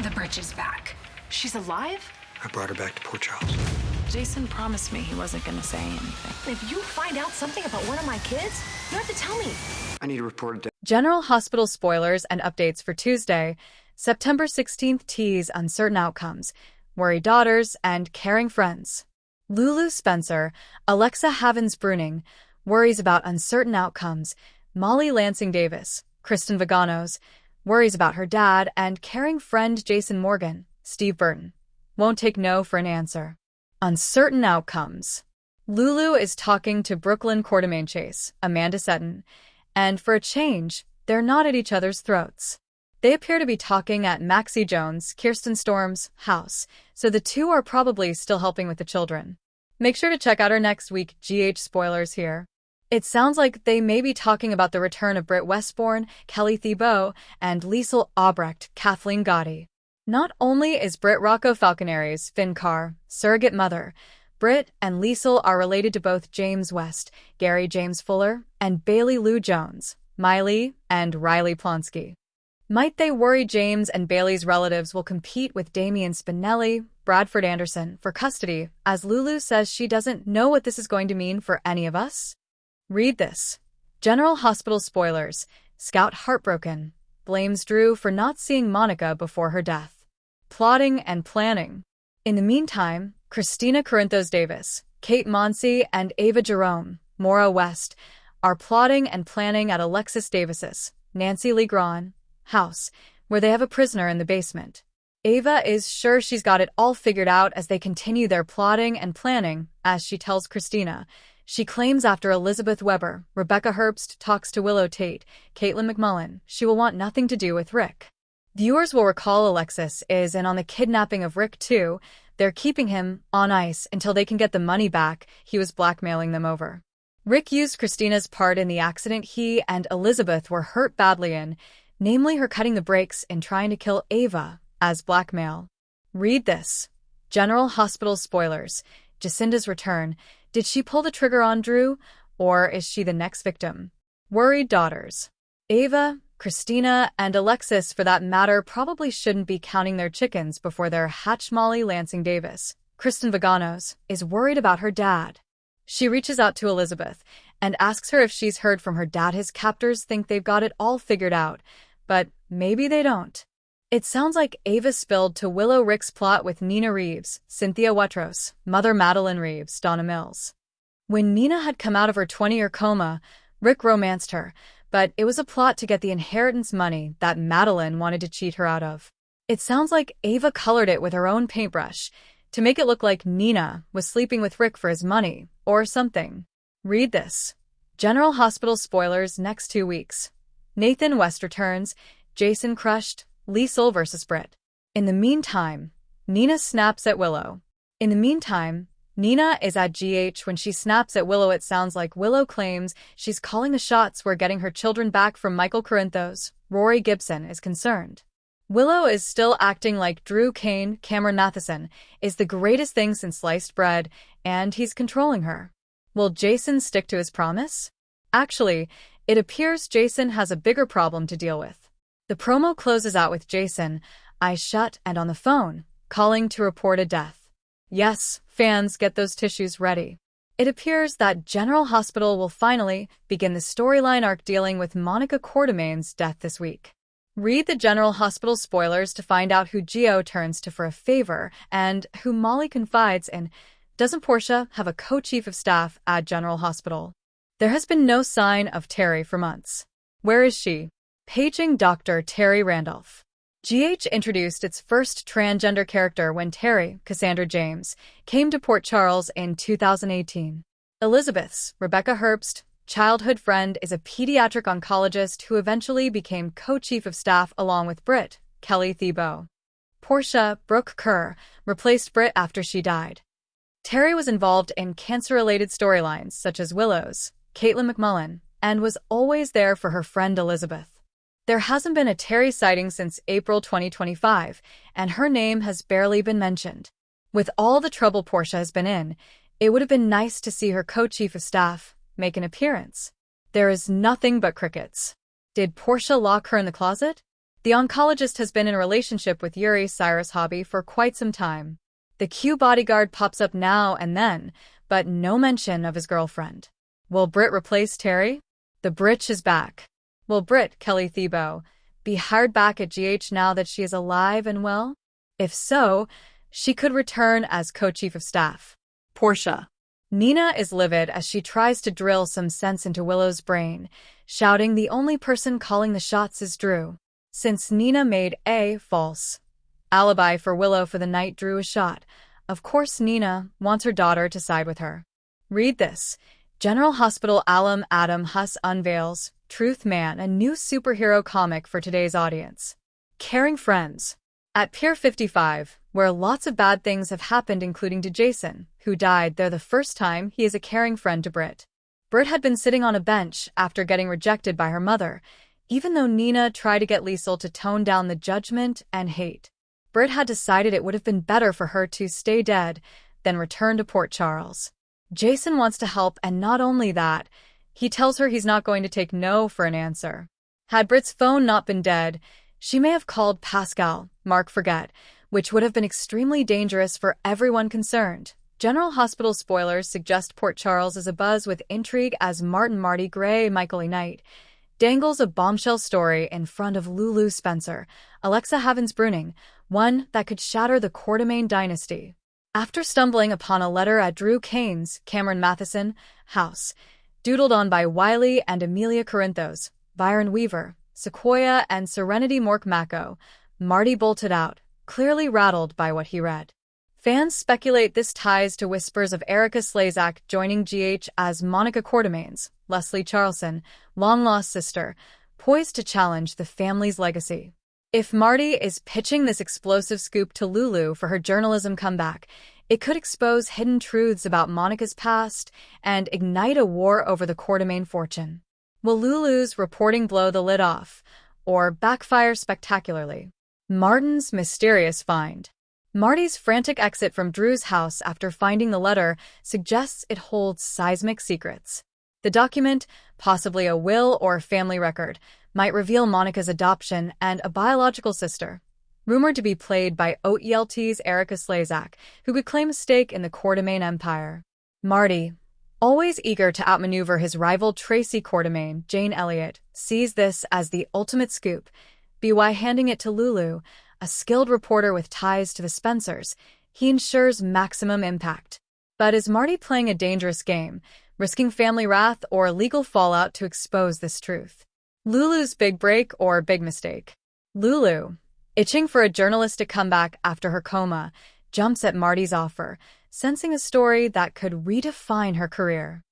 The bridge is back. She's alive? I brought her back to Port Charles. Jason promised me he wasn't gonna say anything. If you find out something about one of my kids, you have to tell me. I need to report it. General Hospital spoilers and updates for Tuesday, September 16th tease uncertain outcomes, worried daughters, and caring friends. Lulu Spencer, Alexa Havens-Bruning, worries about uncertain outcomes. Molly Lansing Davis, Kristen Vaganos, worries about her dad, and caring friend Jason Morgan, Steve Burton, won't take no for an answer. Uncertain outcomes. Lulu is talking to Brooklyn Quartermaine Chase, Amanda Setton, and for a change, they're not at each other's throats. They appear to be talking at Maxie Jones, Kirsten Storm's house, so the two are probably still helping with the children. Make sure to check out our next week GH spoilers here. It sounds like they may be talking about the return of Britt Westbourne, Kelly Thibault, and Liesl Albrecht, Kathleen Gotti. Not only is Britt Rocco Falconere's Finn Carr surrogate mother, Britt and Liesl are related to both James West, Gary James Fuller, and Bailey Lou Jones, Miley, and Riley Plonsky. Might they worry James and Bailey's relatives will compete with Damian Spinelli, Bradford Anderson, for custody, as Lulu says she doesn't know what this is going to mean for any of us? Read this. General Hospital spoilers. Scout heartbroken. Blames Drew for not seeing Monica before her death. Plotting and planning. In the meantime, Christina Corinthos Davis, Kate Monsey, and Ava Jerome, Maura West, are plotting and planning at Alexis Davis's, Nancy Lee Grahn, house, where they have a prisoner in the basement. Ava is sure she's got it all figured out as they continue their plotting and planning, as she tells Christina. She claims after Elizabeth Weber, Rebecca Herbst talks to Willow Tate, Caitlin McMullen, she will want nothing to do with Rick. Viewers will recall Alexis is in on the kidnapping of Rick too. They're keeping him on ice until they can get the money back he was blackmailing them over. Rick used Christina's part in the accident he and Elizabeth were hurt badly in, namely her cutting the brakes and trying to kill Ava, as blackmail. Read this. General Hospital spoilers. Jacinda's return. Did she pull the trigger on Drew, or is she the next victim? Worried daughters. Ava, Christina, and Alexis, for that matter, probably shouldn't be counting their chickens before they're hatched. Molly Lansing Davis, Kristen Vaganos, is worried about her dad. She reaches out to Elizabeth and asks her if she's heard from her dad. His captors think they've got it all figured out, but maybe they don't. It sounds like Ava spilled to Willow Rick's plot with Nina Reeves, Cynthia Wetros, Mother Madeline Reeves, Donna Mills. When Nina had come out of her 20-year coma, Rick romanced her, but it was a plot to get the inheritance money that Madeline wanted to cheat her out of. It sounds like Ava colored it with her own paintbrush to make it look like Nina was sleeping with Rick for his money, or something. Read this. General Hospital spoilers next 2 weeks. Nathan West returns, Jason crushed, Liesl versus Britt. In the meantime, Nina snaps at Willow. In the meantime, Nina is at GH when she snaps at Willow. It sounds like Willow claims she's calling the shots where getting her children back from Michael Corinthos, Rory Gibson, is concerned. Willow is still acting like Drew Kane, Cameron Matheson, is the greatest thing since sliced bread, and he's controlling her. Will Jason stick to his promise? Actually, it appears Jason has a bigger problem to deal with. The promo closes out with Jason, eyes shut and on the phone, calling to report a death. Yes, fans, get those tissues ready. It appears that General Hospital will finally begin the storyline arc dealing with Monica Quartermaine's death this week. Read the General Hospital spoilers to find out who Gio turns to for a favor and who Molly confides in. Doesn't Portia have a co-chief of staff at General Hospital? There has been no sign of Terry for months. Where is she? Paging Dr. Terry Randolph. GH introduced its first transgender character when Terry, Cassandra James, came to Port Charles in 2018. Elizabeth's, Rebecca Herbst, childhood friend is a pediatric oncologist who eventually became co-chief of staff along with Britt, Kelly Thibault. Portia, Brooke Kerr, replaced Britt after she died. Terry was involved in cancer-related storylines such as Willow's, Caitlin McMullen, and was always there for her friend Elizabeth. There hasn't been a Terry sighting since April 2025, and her name has barely been mentioned. With all the trouble Portia has been in, it would have been nice to see her co-chief of staff make an appearance. There is nothing but crickets. Did Portia lock her in the closet? The oncologist has been in a relationship with Yuri Cyrus Hobby for quite some time. The Q bodyguard pops up now and then, but no mention of his girlfriend. Will Britt replace Terry? The Britch is back. Will Britt, Kelly Thiebaud, be hired back at GH now that she is alive and well? If so, she could return as co-chief of staff. Portia. Nina is livid as she tries to drill some sense into Willow's brain, shouting the only person calling the shots is Drew. Since Nina made a false alibi for Willow for the night Drew was shot, of course Nina wants her daughter to side with her. Read this. General Hospital alum Adam Huss unveils Truth Man, a new superhero comic for today's audience. Caring friends. At Pier 55, where lots of bad things have happened including to Jason, who died there the first time, he is a caring friend to Britt. Britt had been sitting on a bench after getting rejected by her mother, even though Nina tried to get Liesl to tone down the judgment and hate. Britt had decided it would have been better for her to stay dead than return to Port Charles. Jason wants to help, and not only that, he tells her he's not going to take no for an answer. Had Britt's phone not been dead, she may have called Pascal, Mark Forget, which would have been extremely dangerous for everyone concerned. General Hospital spoilers suggest Port Charles is abuzz with intrigue as Marty Gray, Michael E. Knight, dangles a bombshell story in front of Lulu Spencer, Alexa Havens-Bruning, one that could shatter the Quartermaine dynasty. After stumbling upon a letter at Drew Kane's, Cameron Matheson, house, doodled on by Wiley and Amelia Corinthos, Byron Weaver, Sequoia, and Serenity Mork-Mako, Marty bolted out, clearly rattled by what he read. Fans speculate this ties to whispers of Erica Slezak joining GH as Monica Quartermaine's, Leslie Charlson, long-lost sister, poised to challenge the family's legacy. If Marty is pitching this explosive scoop to Lulu for her journalism comeback, it could expose hidden truths about Monica's past and ignite a war over the Quartermaine fortune. Will Lulu's reporting blow the lid off, or backfire spectacularly? Martin's mysterious find. Marty's frantic exit from Drew's house after finding the letter suggests it holds seismic secrets. The document, possibly a will or family record, might reveal Monica's adoption and a biological sister, rumored to be played by OTLT's Erica Slezak, who could claim a stake in the Quartermaine empire. Marty, always eager to outmaneuver his rival Tracy Quartermaine, Jane Elliott, sees this as the ultimate scoop, by handing it to Lulu, a skilled reporter with ties to the Spencers. He ensures maximum impact. But is Marty playing a dangerous game, risking family wrath or legal fallout to expose this truth? Lulu's big break or big mistake? Lulu, itching for a journalistic comeback after her coma, jumps at Marty's offer, sensing a story that could redefine her career.